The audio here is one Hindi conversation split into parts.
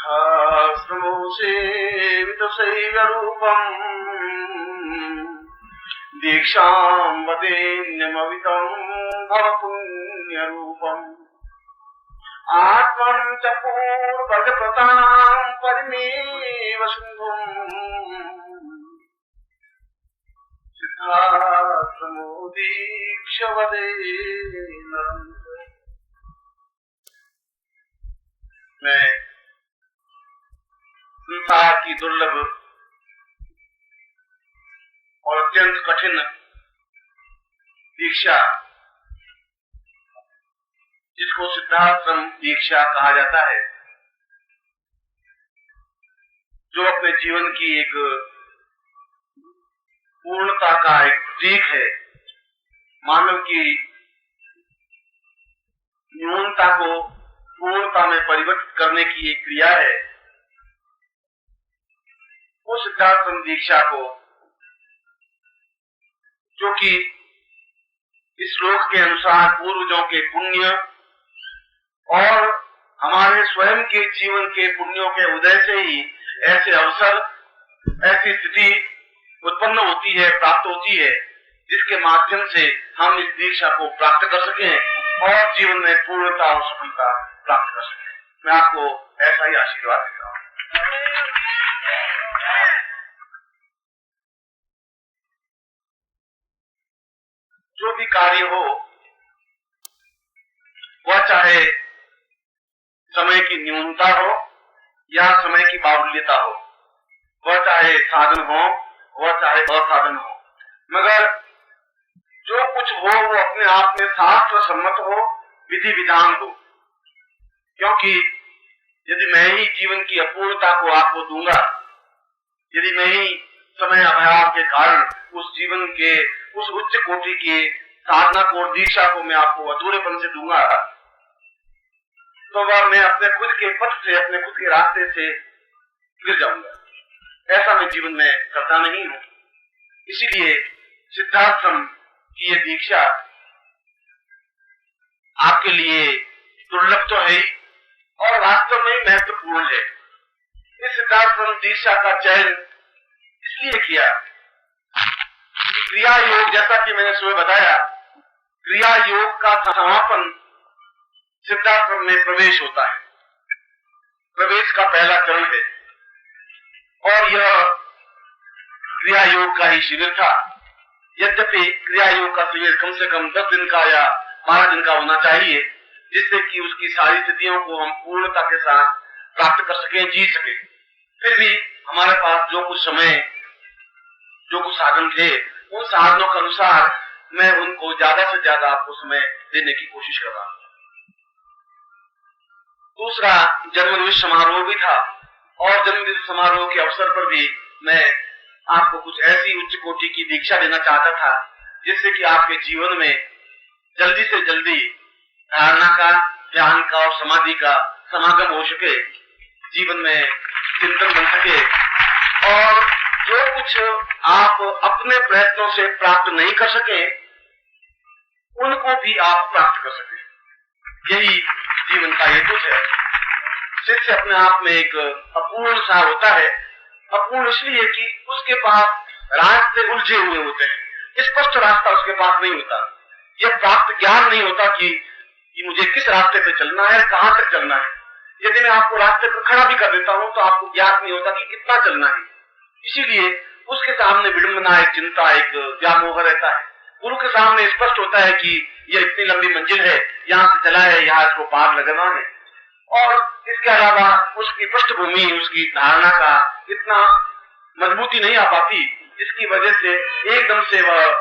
सिद्धाश्रमोऽसेवितशैवरूपम् दीक्षां वदेन्यमवितं भवपुण्यरूपम् आत्मं च पूर्वजप्रतां परिमेव सिन्धुम् सिद्धाश्रमो दीक्ष्य वदेन्नम्। मैं संसार की दुर्लभ और अत्यंत कठिन दीक्षा, जिसको सिद्धाश्रम दीक्षा कहा जाता है, जो अपने जीवन की एक पूर्णता का एक प्रतीक है, मानव की न्यूनता को पूर्णता में परिवर्तित करने की एक क्रिया है, वो सिद्धाश्रम दीक्षा को, जो कि इस श्लोक के अनुसार पूर्वजों के पुण्य और हमारे स्वयं के जीवन के पुण्यों के उदय से ही ऐसे अवसर, ऐसी स्थिति उत्पन्न होती है, प्राप्त होती है, जिसके माध्यम से हम इस दीक्षा को प्राप्त कर सकें और जीवन में पूर्णता और सफलता प्राप्त कर सकें। मैं आपको ऐसा ही आशीर्वाद देता हूँ। जो भी कार्य हो, वह चाहे समय की न्यूनता हो या समय की बाहुल्यता हो, वह चाहे साधन हो, वह चाहे असाधन हो, मगर जो कुछ हो वो अपने आप में शास्त्र सम्मत हो, विधि विधान हो। क्योंकि यदि मैं ही जीवन की अपूर्णता को आपको दूंगा, यदि मैं ही समय अभाव के कारण उस जीवन के उस उच्च कोटि की साधना को, दीक्षा को मैं आपको अधूरेपन से दूंगा, तो वह मैं अपने खुद के पथ से, अपने खुद के रास्ते से गिर जाऊंगा। ऐसा मैं जीवन में करता नहीं हूं। इसीलिए सिद्धाश्रम की ये दीक्षा आपके लिए दुर्लभ तो है और वास्तव में महत्वपूर्ण है। इस सिद्धाश्रम दीक्षा का चयन इसलिए किया, क्रिया योग, जैसा कि मैंने सुबह बताया, क्रिया योग का समापन सिद्धाश्रम में प्रवेश होता है, प्रवेश का पहला चरण है। और यह क्रिया योग का ही शिविर था। यद्यपि क्रिया योग का शिविर कम से कम 10 दिन का या 12 दिन का होना चाहिए, जिससे कि उसकी सारी स्थितियों को हम पूर्णता के साथ प्राप्त कर सकें, जी सके। फिर भी हमारे पास जो कुछ समय, जो कुछ साधन थे, उन साधनों के अनुसार मैं उनको ज्यादा से ज्यादा आपको समय देने की कोशिश कर रहा हूं। दूसरा, जन्मदिन समारोह भी था और जन्मदिन समारोह के अवसर पर भी मैं आपको कुछ ऐसी उच्च कोटि की दीक्षा देना चाहता था, जिससे कि आपके जीवन में जल्दी से जल्दी धारणा का, ध्यान का और समाधि का समागम हो सके, जीवन में चिंतन बन सके और जो कुछ आप अपने प्रयत्नों से प्राप्त नहीं कर सके, उनको भी आप प्राप्त कर सके। यही जीवन का हेतु है। शिष्य अपने आप में एक अपूर्ण सा होता है। अपूर्ण इसलिए कि उसके पास रास्ते उलझे हुए होते हैं, स्पष्ट रास्ता उसके पास नहीं होता। यह प्राप्त ज्ञान नहीं होता कि मुझे किस रास्ते पे चलना है, कहां तक चलना है। यदि मैं आपको रास्ते पर खड़ा भी कर देता हूं तो आपको ज्ञात नहीं होता कि कितना चलना है। इसीलिए उसके सामने विडंबना, एक चिंता, एक व्यामोह रहता है। गुरु के सामने स्पष्ट होता है कि यह इतनी लंबी मंजिल है, यहाँ से चला है, यहाँ इसको पार लगना है। और इसके अलावा उसकी पृष्ठभूमि, उसकी धारणा का इतना मजबूती नहीं आ पाती, जिसकी वजह से एकदम से वह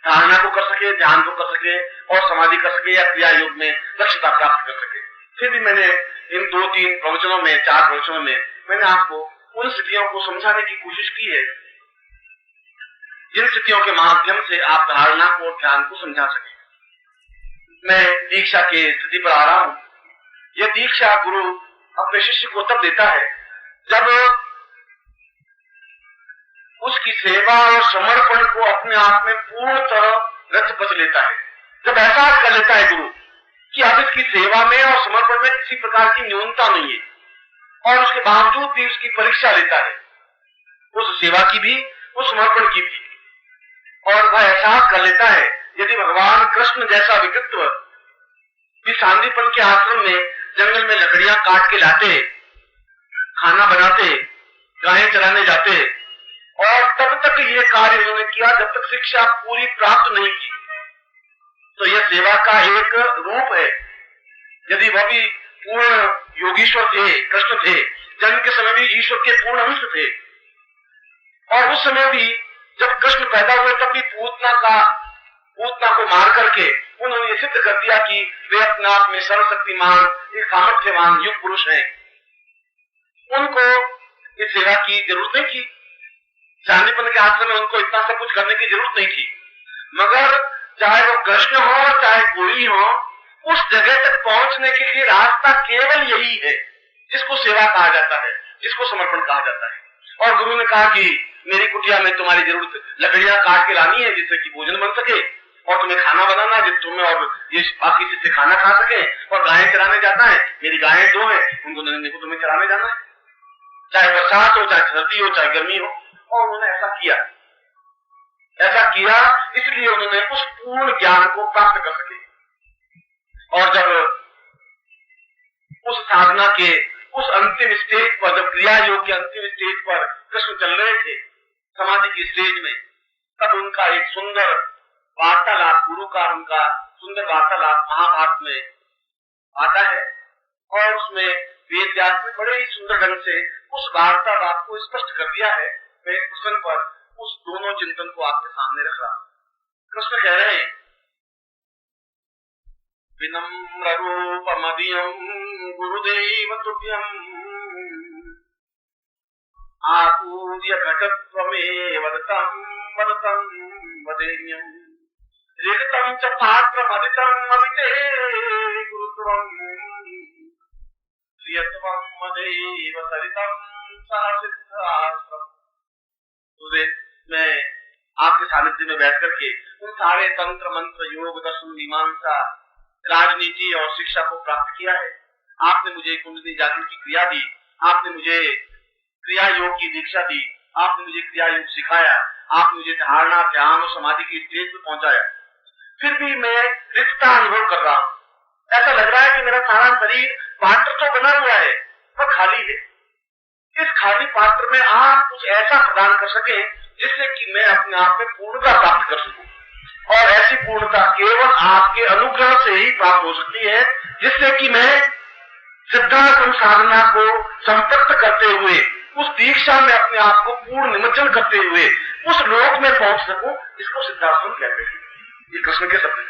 धारणा को कर सके, ध्यान को कर सके और समाधि कर सके या क्रिया योग में दक्षता प्राप्त कर सके। फिर भी मैंने इन 2-3 प्रवचनों में, 4 प्रवचनों में मैंने आपको उन स्थितियों को समझाने की कोशिश की है, जिन स्थितियों के माध्यम से आप धारणा को और ध्यान को समझा सके। मैं दीक्षा के स्थिति पर आ रहा हूं। यह दीक्षा गुरु अपने शिष्य को तब देता है जब उसकी सेवा और समर्पण को अपने आप में पूर्णतः रच बच लेता है। जब एहसास कर लेता है गुरु कि अब इसकी सेवा में और समर्पण में किसी प्रकार की न्यूनता नहीं है और उसके बावजूद भी उसकी परीक्षा लेता है, उस सेवा की भी, उस समर्पण की भी। और वह एहसास कर लेता है यदि भगवान कृष्ण जैसा व्यक्तित्व भी सांदीपन के आश्रम में जंगल में लकड़ियां काट के लाते, खाना बनाते, गायें चराने जाते, और तब तक ये कार्य उन्होंने किया जब तक शिक्षा पूरी प्राप्त नहीं की, तो यह सेवा का एक रूप है। यदि वह भी पूर्ण योगीश्वर थे, कृष्ण थे, जन्म के समय भी ईश्वर के पूर्ण अंश थे, और उस समय भी जब कृष्ण पैदा हुए तब भी पूतना को मार करके उन्होंने ये सिद्ध कर दिया कि वे अपने आप में सर्वशक्तिमान, एक सामर्थ्यवान युग पुरुष हैं। उनको इस सेवा की जरूरत नहीं थी, सांदीपन के आश्रम में उनको इतना सब कुछ करने की जरूरत नहीं थी। मगर चाहे वो कृष्ण हो चाहे कोई हो, उस जगह तक पहुंचने के लिए रास्ता केवल यही है जिसको सेवा कहा जाता है, जिसको समर्पण कहा जाता है। और गुरु ने कहा कि मेरी कुटिया में तुम्हारी जरूरत लकड़ियां काट के लानी है जिससे कि भोजन बन सके, और तुम्हें खाना बनाना जिससे तुम्हें और ये बाकी जिससे खाना खा सके, और गायें चराने जाता है, मेरी गायें 2 है, उनको तुम्हें चराने जाना है, चाहे बरसात हो, चाहे सर्दी हो, चाहे गर्मी हो। और उन्होंने ऐसा किया इसलिए उन्होंने उस पूर्ण ज्ञान को प्राप्त कर सके। और जब उस साधना के उस अंतिम स्टेज पर, जब क्रिया योग के अंतिम स्टेज पर कृष्ण चल रहे थे समाधि की स्टेज में, तब उनका एक सुंदर वार्तालाप, गुरु का उनका सुंदर वार्तालाप महाभारत में आता है। और उसमें वेद व्यास ने बड़े ही सुंदर ढंग से उस वार्तालाप को स्पष्ट कर दिया है। मैं इस प्रसंग पर उस दोनों चिंतन को आपके सामने रख रहा हूं। कृष्ण कह रहे हैं, विनम्र रूपमदियं गुरुदेव तुभ्यं आपूर्य घटत्वमेव वदतं वदेम्यं ऋतं च पात्रमदितं अमिते गुरुत्वं प्रियत्वं मदेव सरितं सासिद्धास्त्रम्। मैं आपके सानिध्य में बैठ करके उन सारे तंत्र मंत्र, योग, दर्शन, मीमांसा, राजनीति और शिक्षा को प्राप्त किया है। आपने मुझे कुंडली जागरण की क्रिया दी, आपने मुझे क्रिया योग की दीक्षा दी, आपने मुझे क्रिया योग सिखाया, आपने मुझे धारणा, ध्यान और समाधि की स्टेज पर पहुंचाया। फिर भी मैं रिक्तता अनुभव कर रहा हूं। ऐसा लग रहा है कि मेरा सारा शरीर पात्र तो बना हुआ है पर खाली है। इस खाली पात्र में आप कुछ ऐसा प्रदान कर सके जिससे कि मैं अपने आप में पूर्णता प्राप्त कर सकूं। और ऐसी पूर्णता केवल आपके अनुग्रह से ही प्राप्त हो सकती है, जिससे कि मैं सिद्धांत साधना को संपन्न करते हुए, उस दीक्षा में अपने आप को पूर्ण निमज्जन करते हुए उस लोक में पहुंच सकूं जिसको सिद्धाश्रम कहते हैं। ये कृष्ण के शब्द है।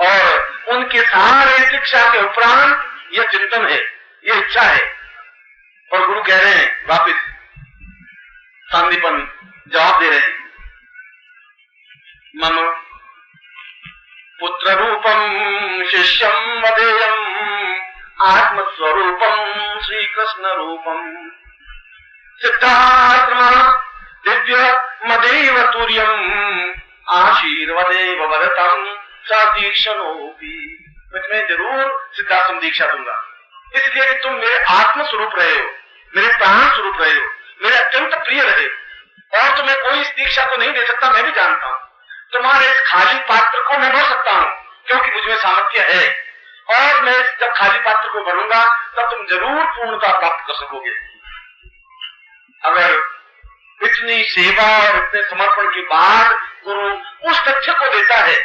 और उनके सारे शिक्षा के उपरांत यह चिंतन है, यह इच्छा है। और गुरु कह रहे हैं, वापिस सांदीपन जवाब दे रहे हैं, मम पुत्र रूपम शिष्यम वदेयम आत्मस्वरूपम श्री कृष्ण रूपम सिद्धात्मा दिव्य मदेव तुर्यम आशीर्वदेव वरतम सादीक्षणोपि। मैं तुम्हें जरूर सिद्धाश्रम दीक्षा दूंगा, इसलिए कि तुम मेरे आत्म स्वरूप रहे हो, मेरे प्राण स्वरूप रहे हो, मेरे अत्यंत प्रिय रहे। और तुम्हें कोई इस दीक्षा को नहीं दे सकता, मैं भी जानता हूं। तुम्हारे इस खाली पात्र को मैं भर सकता हूं क्योंकि मुझमें सामर्थ्य है। और मैं जब खाली पात्र को भरूंगा तब तुम जरूर पूर्णता प्राप्त कर सकोगे। अगर इतनी सेवा और इतने समर्पण के बाद गुरु उस तथ्य को देता है,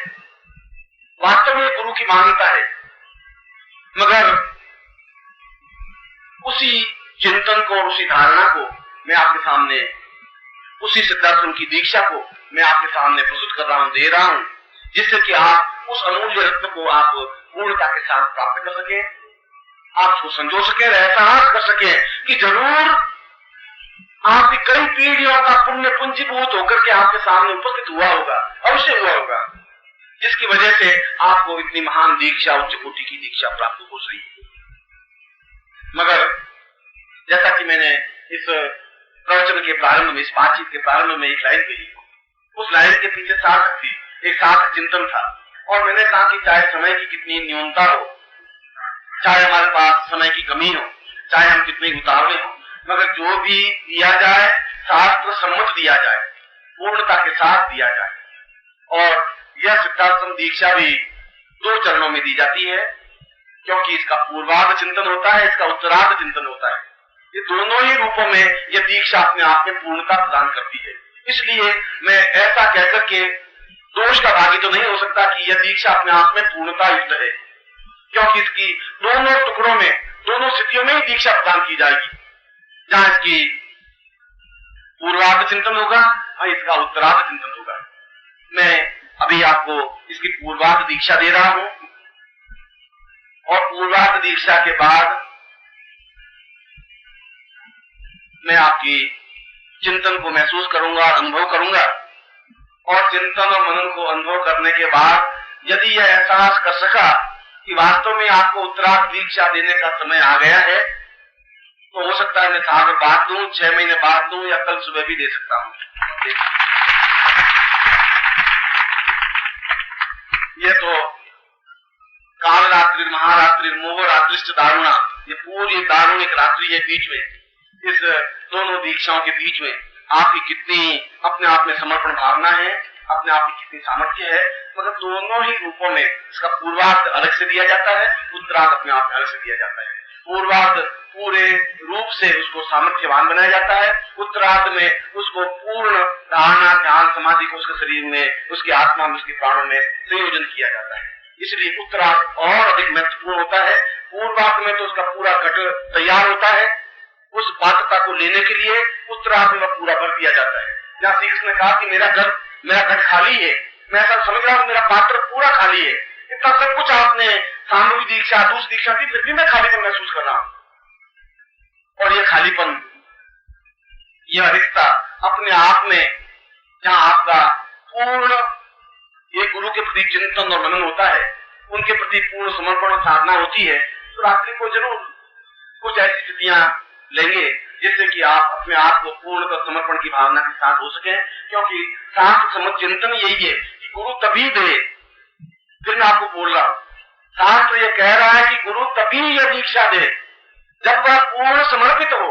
वास्तव में गुरु की मान्यता है। मगर उसी चिंतन को, उसी धारणा को मैं आपके सामने, उसी सिद्धाश्रम की दीक्षा को मैं आपके सामने प्रस्तुत कर रहा हूं, दे रहा हूं, जिससे कि आप उस अमूल्य रत्न को आप पूर्णता के साथ प्राप्त कर सके, आप उसको संजो सके, एहसास कर सके कि जरूर आपकी कई पीढ़ियों का पुण्य पूंजीभूत होकर के आपके सामने उपस्थित हुआ होगा, अवश्य हुआ होगा, जिसकी वजह से आपको इतनी महान दीक्षा, उच्च कोटि की दीक्षा प्राप्त हो रही है। मगर जैसा कि मैंने इस प्रवचन के प्रारंभ में, इस बातचीत के प्रारंभ में एक लाइन कही, उस लाइन के पीछे सार्थक थी, एक सार्थक चिंतन था। और मैंने कहा कि चाहे समय की कितनी न्यूनता हो, चाहे हमारे पास समय की कमी हो, चाहे हम कितने उतावले हों, मगर जो भी दिया जाए शास्त्र सम्मत दिया जाए, पूर्णता के साथ दिया जाए। और यह सिद्धाश्रम दीक्षा भी 2 चरणों में दी जाती है, क्योंकि इसका पूर्वार्ध चिंतन होता है, इसका उत्तरार्ध चिंतन होता है। ये दोनों ही रूपों में यह दीक्षा अपने आप में पूर्णता प्रदान करती है। इसलिए मैं ऐसा कहकर के दोष का भागी तो नहीं हो सकता कि यह दीक्षा अपने आप में पूर्णता युक्त है, क्योंकि इसकी दोनों टुकड़ों में, दोनों स्थितियों में ही दीक्षा प्रदान की जाएगी। जहां इसकी पूर्वार्ध चिंतन होगा और इसका उत्तरार्ध चिंतन होगा। मैं अभी आपको इसकी पूर्वार्ध दीक्षा दे रहा हूं, और पूर्वार्ध दीक्षा के बाद मैं आपकी चिंतन को महसूस करूंगा, अनुभव करूंगा। और चिंतन और मनन को अनुभव करने के बाद यदि यह एहसास कर सका कि वास्तव में आपको उत्तरार्ध दीक्षा देने का समय आ गया है, तो हो सकता है मैं साल बाद दूं, 6 महीने बाद दूं, या कल सुबह भी दे सकता हूं। ये तो काल रात्रि, महारात्रि, मोह रात्रिश्च दारुणा, ये पूरी दारुणिक रात्रि है बीच में। इस दोनों दीक्षाओं के बीच में आपकी कितनी अपने आप में समर्पण भावना है, अपने आप में कितनी सामर्थ्य है। मगर दोनों ही रूपों में इसका पूर्वार्ध अलग से दिया जाता है, उत्तरार्ध अपने आप में अलग से दिया जाता है। पूर्वार्ध पूरे रूप से उसको सामर्थ्यवान बनाया जाता है, उत्तरार्ध में उसको पूर्ण धारणा, ध्यान, समाधि को उसके शरीर में, उसकी आत्मा में, उसके प्राणों में संयोजन किया जाता है। इसलिए उत्तरार्ध और अधिक महत्वपूर्ण होता है। पूर्वार्ध में तो उसका पूरा घट तैयार होता है, उस पात्रता को लेने के लिए उत्तरार्ध में पूरा भर दिया जाता है। जहाँ श्री कृष्ण ने कहा कि मेरा घट खाली है, मैं ऐसा समझ रहा हूं मेरा पात्र पूरा खाली है, इतना सब कुछ आपने सामूहिक दीक्षा, दूसरी दीक्षा दी, फिर भी मैं खालीपन महसूस कर रहा हूं। और ये खालीपन, यह रिश्ता अपने आप में, जहां आपका पूर्ण ये गुरु के प्रति चिंतन और मनन होता है, उनके प्रति पूर्ण समर्पण और साधना होती है, तो रात्रि को जरूर कुछ ऐसी स्थितियां लेंगे जिससे कि आप अपने आप को पूर्ण समर्पण की भावना के साथ हो सके। क्योंकि शास्त्र सम्मत चिंतन यही है कि गुरु तभी दे। फिर मैं आपको बोल रहा हूं, शास्त्र ये कह रहा है कि गुरु तभी यह दीक्षा दे जब वह पूर्ण समर्पित हो,